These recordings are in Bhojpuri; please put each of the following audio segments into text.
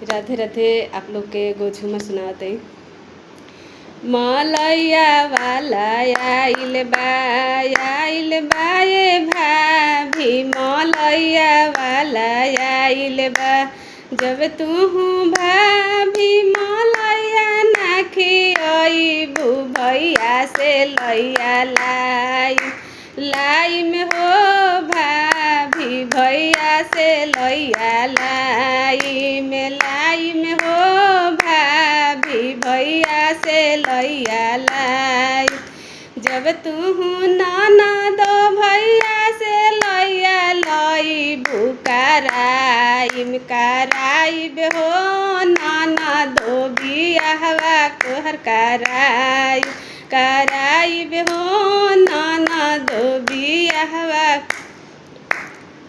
राधे राधे। आप लोग के एगो झूमर सुनावत हई। मलैया वाला आइल बा ए भाभी, मलैया वाला आइल बा। जब तू भाभी मलैया ना खियइबू, भैया से लैया लाई में हो भाभी, भैया से लैया लाई में हो भाभी, भैया से लैया लाई। जब तू नाना दो भैया से लैया लईबू, कराइब हो नाना दो बियाहवा तोहर कराइब हो नाना दो बियाहवा।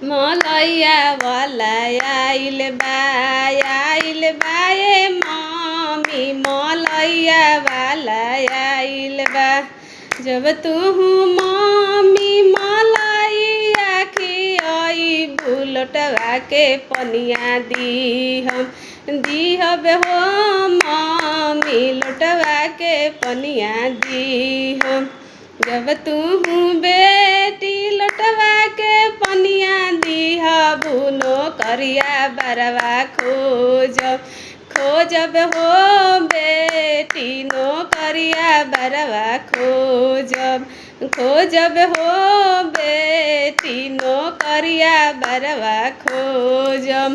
मलैया वाला आइल बा ए मामी, मलैया वाला आइल बा। जब तू मामी मलैया खियइबू, लोटवा के पनिया दीहब हो मामी, लोटवा के पनिया दीहब। जब तू बेटी लोटवा के पनिया दीहबू, नौकरिया बरवा खोजब हो बेटी, नौकरिया बरवा खोजब हो बेटी, नौकरिया बरवा खोजब।